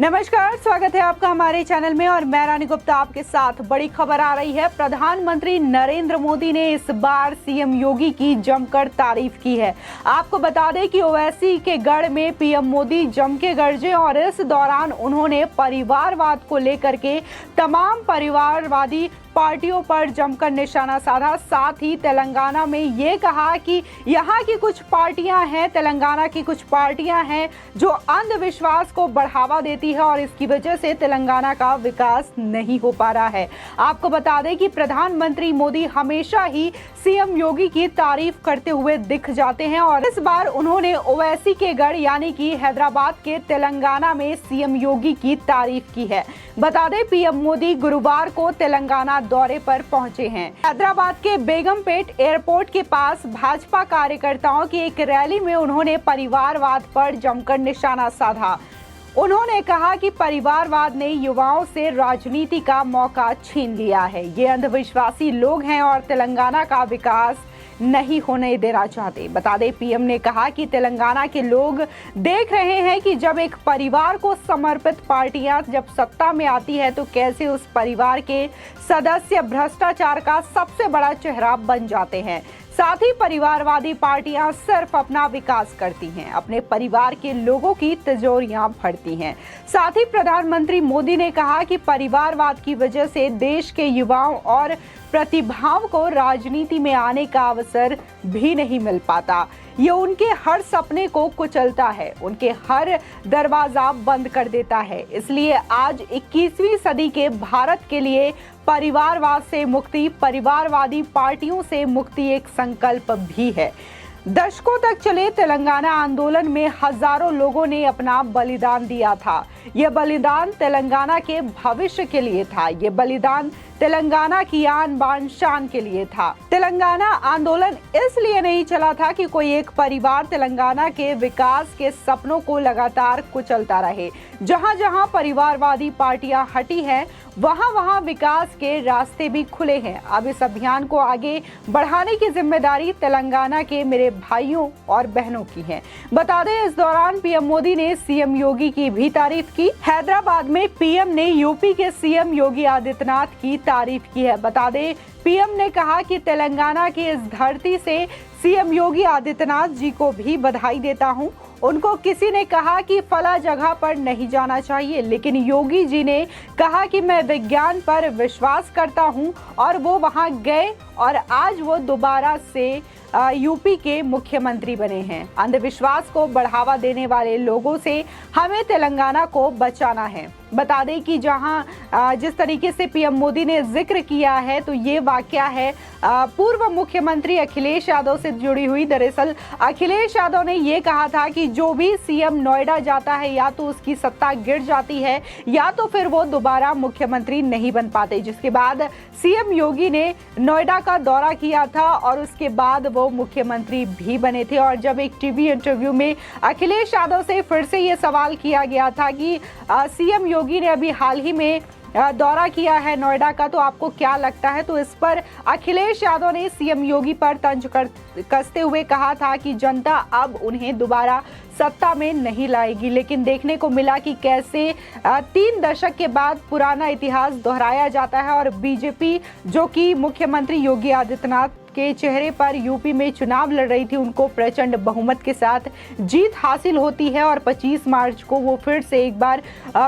नमस्कार, स्वागत है आपका हमारे चैनल में और मैं रानी गुप्ता आपके साथ। बड़ी खबर आ रही है। प्रधानमंत्री नरेंद्र मोदी ने इस बार सीएम योगी की जमकर तारीफ की है। आपको बता दें कि ओवैसी के गढ़ में पीएम मोदी जम के गरजे और इस दौरान उन्होंने परिवारवाद को लेकर के तमाम परिवारवादी पार्टियों पर जमकर निशाना साधा। साथ ही तेलंगाना में ये कहा कि यहाँ की कुछ पार्टियां हैं, तेलंगाना की कुछ पार्टियां हैं जो अंधविश्वास को बढ़ावा देती है और इसकी वजह से तेलंगाना का विकास नहीं हो पा रहा है। आपको बता दें कि प्रधानमंत्री मोदी हमेशा ही सीएम योगी की तारीफ करते हुए दिख जाते हैं और इस बार उन्होंने ओवैसी के गढ़ यानी कि हैदराबाद के तेलंगाना में सीएम योगी की तारीफ की है। बता दें पीएम मोदी गुरुवार को तेलंगाना दौरे पर पहुंचे हैं। हैदराबाद के बेगमपेट एयरपोर्ट के पास भाजपा कार्यकर्ताओं की एक रैली में उन्होंने परिवारवाद पर जमकर निशाना साधा। उन्होंने कहा कि परिवारवाद ने युवाओं से राजनीति का मौका छीन लिया है। ये अंधविश्वासी लोग हैं और तेलंगाना का विकास नहीं होने देना चाहते। बता दें पीएम ने कहा कि तेलंगाना के लोग देख रहे हैं कि जब एक परिवार को समर्पित पार्टियां जब सत्ता में आती है तो कैसे उस परिवार के सदस्य भ्रष्टाचार का सबसे बड़ा चेहरा बन जाते हैं। साथ ही परिवारवादी पार्टियां सिर्फ अपना विकास करती हैं, अपने परिवार के लोगों की तिजोरियां भरती हैं। साथ ही प्रधानमंत्री मोदी ने कहा कि परिवारवाद की वजह से देश के युवाओं और प्रतिभाओं को राजनीति में आने का अवसर भी नहीं मिल पाता। ये उनके हर सपने को कुचलता है, उनके हर दरवाजा बंद कर देता है। इसलिए आज 21वीं सदी के भारत के लिए परिवारवाद से मुक्ति, परिवारवादी पार्टियों से मुक्ति एक संकल्प भी है। दशकों तक चले तेलंगाना आंदोलन में हजारों लोगों ने अपना बलिदान दिया था। यह बलिदान तेलंगाना के भविष्य के लिए था। यह बलिदान तेलंगाना की आन बान शान के लिए था। तेलंगाना आंदोलन इसलिए नहीं चला था कि कोई एक परिवार तेलंगाना के विकास के सपनों को लगातार कुचलता रहे। जहां जहां परिवारवादी पार्टियां हटी हैं, वहां वहां विकास के रास्ते भी खुले हैं। अब इस अभियान को आगे बढ़ाने की जिम्मेदारी तेलंगाना के मेरे भाइयों और बहनों की है। बता दें इस दौरान पीएम मोदी ने सीएम योगी की भी तारीफ की। हैदराबाद में पीएम ने यूपी के सीएम योगी आदित्यनाथ की तारीफ की है। बता दें पीएम ने कहा कि तेलंगाना की इस धरती से सीएम योगी आदित्यनाथ जी को भी बधाई देता हूं। उनको किसी ने कहा कि फला जगह पर नहीं जाना चाहिए, लेकिन योगी जी ने कहा कि मैं विज्ञान पर विश्वास करता हूं और वो वहां गए और आज वो दोबारा से यूपी के मुख्यमंत्री बने हैं। अंधविश्वास को बढ़ावा देने वाले लोगों से हमें तेलंगाना को बचाना है। बता दें कि जहां जिस तरीके से पीएम मोदी ने जिक्र किया है तो ये वाकया है पूर्व मुख्यमंत्री अखिलेश यादव से जुड़ी हुई। दरअसल अखिलेश यादव ने ये कहा था कि जो भी सीएम नोएडा जाता है या तो उसकी सत्ता गिर जाती है या तो फिर वो दोबारा मुख्यमंत्री नहीं बन पाते। जिसके बाद सीएम योगी ने नोएडा का दौरा किया था और उसके बाद वो मुख्यमंत्री भी बने थे। और जब एक टीवी इंटरव्यू में अखिलेश यादव से फिर से ये सवाल किया गया था कि सीएम योगी ने अभी हाल ही में दौरा किया है नोएडा का, तो आपको क्या लगता है, तो इस पर अखिलेश यादव ने सीएम योगी पर तंज कसते हुए कहा था कि जनता अब उन्हें दोबारा सत्ता में नहीं लाएगी। लेकिन देखने को मिला कि कैसे 3 दशक के बाद पुराना इतिहास दोहराया जाता है और बीजेपी जो कि मुख्यमंत्री योगी आदित्यनाथ के चेहरे पर यूपी में चुनाव लड़ रही थी, उनको प्रचंड बहुमत के साथ जीत हासिल होती है और 25 मार्च को वो फिर से एक बार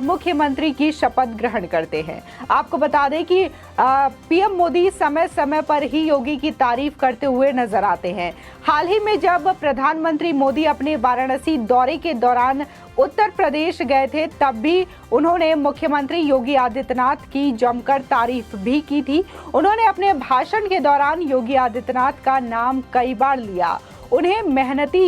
मुख्यमंत्री की शपथ ग्रहण करते हैं। आपको बता दें कि पीएम मोदी समय समय पर ही योगी की तारीफ करते हुए नजर आते हैं। हाल ही में जब प्रधानमंत्री मोदी अपने वाराणसी दौरे के दौरान उत्तर प्रदेश गए थे, तब भी उन्होंने मुख्यमंत्री योगी आदित्यनाथ की जमकर तारीफ भी की थी। उन्होंने अपने भाषण के दौरान योगी आदित्यनाथ का नाम कई बार लिया। उन्हें मेहनती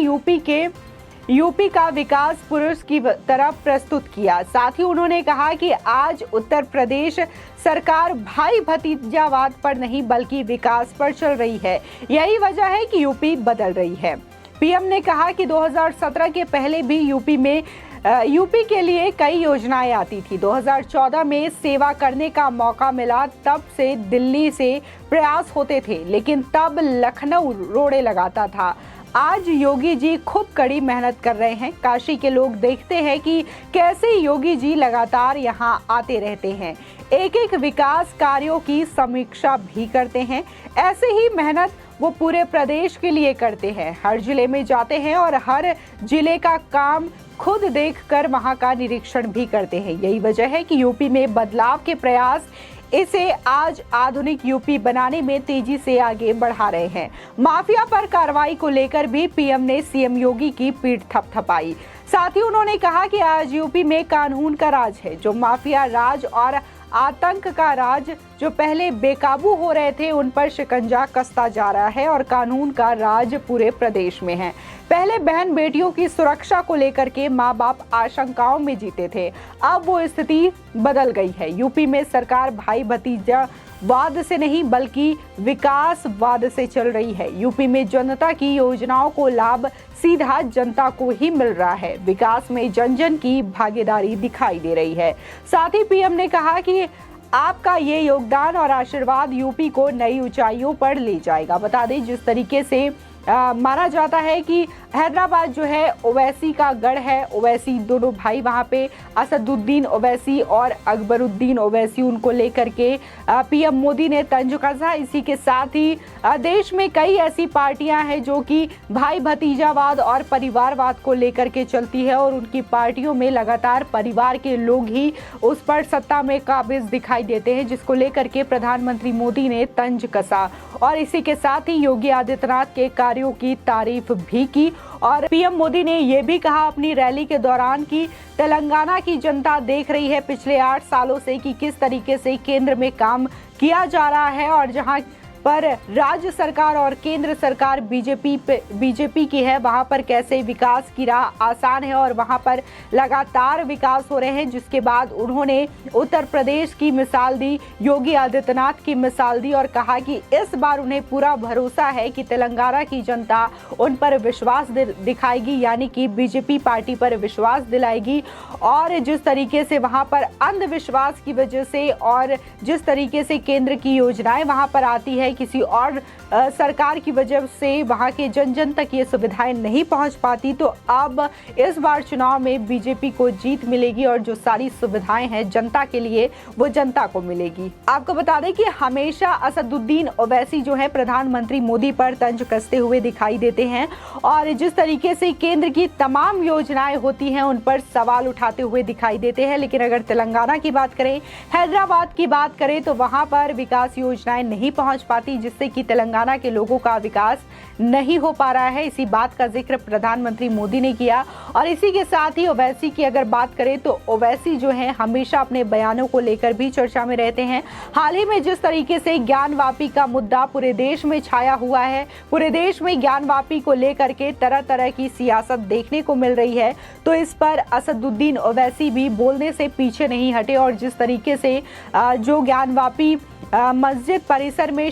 यूपी का विकास पुरुष की तरफ प्रस्तुत किया। साथ ही उन्होंने कहा कि आज उत्तर प्रदेश सरकार भाई भतीजावाद पर नहीं बल्कि विकास पर चल रही है। यही वजह है कि यूपी बदल रही है। पीएम ने कहा कि 2017 के पहले भी यूपी के लिए कई योजनाएं आती थी। 2014 में सेवा करने का मौका मिला, तब से दिल्ली से प्रयास होते थे, लेकिन तब लखनऊ रोड़े लगाता था। आज योगी जी खूब कड़ी मेहनत कर रहे हैं। काशी के लोग देखते हैं कि कैसे योगी जी लगातार यहाँ आते रहते हैं, एक एक विकास कार्यों की समीक्षा भी करते हैं। ऐसे ही मेहनत वो पूरे प्रदेश के लिए करते हैं। हर जिले में जाते हैं और हर जिले का काम खुद देखकर वहां का निरीक्षण भी करते हैं। यही वजह है कि यूपी में बदलाव के प्रयास इसे आज आधुनिक यूपी बनाने में तेजी से आगे बढ़ा रहे हैं। माफिया पर कार्रवाई को लेकर भी पीएम ने सीएम योगी की पीठ थपथपाई। साथ ही उन्होंने कहा कि आज यूपी में कानून का राज है। जो माफिया राज और आतंक का राज जो पहले बेकाबू हो रहे थे, उन पर शिकंजा कसता जा रहा है और कानून का राज पूरे प्रदेश में है। पहले बहन बेटियों की सुरक्षा को लेकर के माँ बाप आशंकाओं में जीते थे, अब वो स्थिति बदल गई है। यूपी में सरकार भाई भतीजा वाद से नहीं बल्कि विकासवाद से चल रही है। यूपी में जनता की योजनाओं को लाभ सीधा जनता को ही मिल रहा है। विकास में जन जन की भागीदारी दिखाई दे रही है। साथ ही पीएम ने कहा कि आपका ये योगदान और आशीर्वाद यूपी को नई ऊंचाइयों पर ले जाएगा। बता दें, जिस तरीके से माना जाता है कि हैदराबाद जो है ओवैसी का गढ़ है। ओवैसी दोनों भाई वहां पे असदुद्दीन ओवैसी और अकबरुद्दीन ओवैसी, उनको लेकर के पीएम मोदी ने तंज कसा। इसी के साथ ही देश में कई ऐसी पार्टियां हैं जो कि भाई भतीजावाद और परिवारवाद को लेकर के चलती है और उनकी पार्टियों में लगातार परिवार के लोग ही उस पर सत्ता में काबिज दिखाई देते हैं, जिसको लेकर के प्रधानमंत्री मोदी ने तंज कसा। और इसी के साथ ही योगी आदित्यनाथ के कार्यों की तारीफ भी की और पीएम मोदी ने यह भी कहा अपनी रैली के दौरान कि तेलंगाना की जनता देख रही है पिछले 8 सालों से कि किस तरीके से केंद्र में काम किया जा रहा है और जहां पर राज्य सरकार और केंद्र सरकार बीजेपी की है, वहां पर कैसे विकास की राह आसान है और वहां पर लगातार विकास हो रहे हैं। जिसके बाद उन्होंने उत्तर प्रदेश की मिसाल दी, योगी आदित्यनाथ की मिसाल दी और कहा कि इस बार उन्हें पूरा भरोसा है कि तेलंगाना की जनता उन पर विश्वास दिखाएगी, यानी कि बीजेपी पार्टी पर विश्वास दिलाएगी। और जिस तरीके से वहां पर अंधविश्वास की वजह से और जिस तरीके से केंद्र की योजनाएं वहां पर आती है, किसी और सरकार की वजह से वहां के जन जन तक ये सुविधाएं नहीं पहुंच पाती, तो अब इस बार चुनाव में बीजेपी को जीत मिलेगी और जो सारी सुविधाएं हैं जनता के लिए वो जनता को मिलेगी। आपको बता दें कि हमेशा असदुद्दीन ओवैसी जो है प्रधानमंत्री मोदी पर तंज कसते हुए दिखाई देते हैं और जिस तरीके से केंद्र की तमाम योजनाएं होती हैं उन पर सवाल उठाते हुए दिखाई देते हैं। लेकिन अगर तेलंगाना की बात करें, हैदराबाद की बात करें, तो वहां पर विकास योजनाएं नहीं पहुंच पाती, जिससे कि तेलंगाना के लोगों का विकास नहीं हो पा रहा है। इसी बात का जिक्र प्रधानमंत्री मोदी ने किया। और इसी के साथ ही ओवैसी की अगर बात करें तो ओवैसी जो है हमेशा अपने बयानों को लेकर भी चर्चा में रहते हैं। हाल ही में जिस तरीके से ज्ञानवापी का मुद्दा पूरे देश में छाया हुआ है, पूरे देश में ज्ञानवापी को लेकर के तरह तरह की सियासत देखने को मिल रही है, तो इस पर असदुद्दीन ओवैसी भी बोलने से पीछे नहीं हटे। और जिस तरीके से जो ज्ञानवापी मस्जिद परिसर में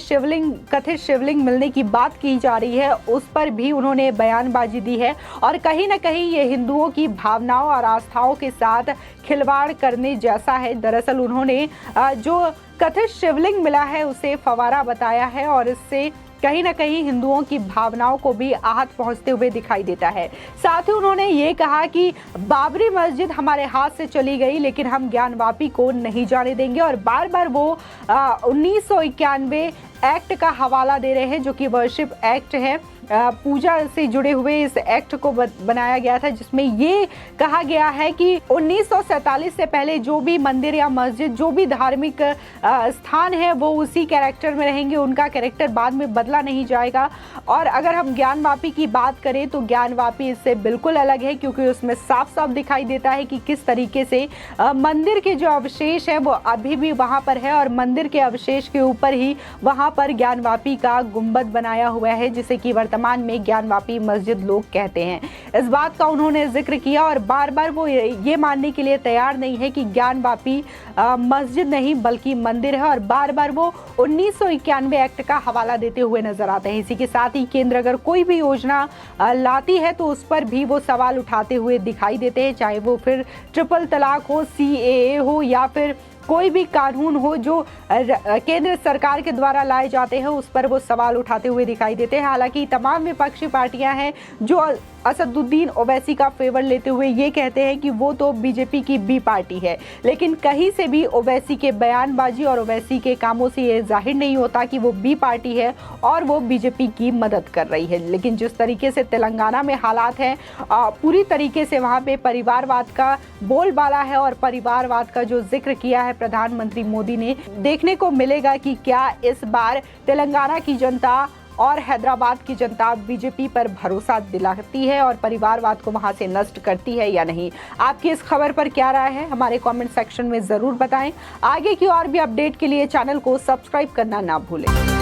कथित शिवलिंग मिलने की बात की जा रही है, उस पर भी उन्होंने बयानबाजी दी है और कहीं ना कहीं ये हिंदुओं की भावनाओं और आस्थाओं के साथ खिलवाड़ करने जैसा है। दरअसल उन्होंने जो कथित शिवलिंग मिला है उसे फवारा बताया है और इससे कहीं ना कहीं हिंदुओं की भावनाओं को भी आहत पहुंचते हुए दिखाई देता है। साथ ही उन्होंने ये कहा कि बाबरी मस्जिद हमारे हाथ से चली गई लेकिन हम ज्ञानवापी को नहीं जाने देंगे और बार बार वो 1991 एक्ट का हवाला दे रहे हैं, जो कि वर्शिप एक्ट है। पूजा से जुड़े हुए इस एक्ट को बनाया गया था, जिसमें ये कहा गया है कि 1947 से पहले जो भी मंदिर या मस्जिद, जो भी धार्मिक स्थान है, वो उसी कैरेक्टर में रहेंगे, उनका कैरेक्टर बाद में बदला नहीं जाएगा। और अगर हम ज्ञानवापी की बात करें तो ज्ञानवापी इससे बिल्कुल अलग है, क्योंकि उसमें साफ साफ दिखाई देता है कि किस तरीके से मंदिर के जो अवशेष है वो अभी भी वहां पर है और मंदिर के अवशेष के ऊपर ही वहां पर ज्ञानवापी का गुंबद बनाया हुआ है, जिसे कि वर्तमान में ज्ञानवापी मस्जिद लोग कहते हैं। इस बात का उन्होंने जिक्र किया और बार बार वो ये मानने के लिए तैयार नहीं है कि ज्ञानवापी मस्जिद नहीं बल्कि मंदिर है और बार बार वो 1991 एक्ट का हवाला देते हुए नजर आते हैं। इसी के साथ ही केंद्र अगर कोई भी योजना लाती है तो उस पर भी वो सवाल उठाते हुए दिखाई देते हैं, चाहे वो फिर ट्रिपल तलाक हो, CAA हो या फिर कोई भी कानून हो जो केंद्र सरकार के द्वारा लाए जाते हैं उस पर वो सवाल उठाते हुए दिखाई देते हैं। हालांकि तमाम विपक्षी पार्टियां हैं जो असदुद्दीन ओवैसी का फेवर लेते हुए ये कहते हैं कि वो तो बीजेपी की बी पार्टी है, लेकिन कहीं से भी ओवैसी के बयानबाजी और ओवैसी के कामों से ये जाहिर नहीं होता कि वो बी पार्टी है और वो बीजेपी की मदद कर रही है। लेकिन जिस तरीके से तेलंगाना में हालात हैं, पूरी तरीके से वहाँ पे परिवारवाद का बोलबाला है और परिवारवाद का जो जिक्र किया है प्रधानमंत्री मोदी ने, देखने को मिलेगा कि क्या इस बार तेलंगाना की जनता और हैदराबाद की जनता बीजेपी पर भरोसा दिलाती है और परिवारवाद को वहां से नष्ट करती है या नहीं। आपकी इस खबर पर क्या राय है, हमारे कमेंट सेक्शन में जरूर बताएं। आगे की और भी अपडेट के लिए चैनल को सब्सक्राइब करना ना भूलें।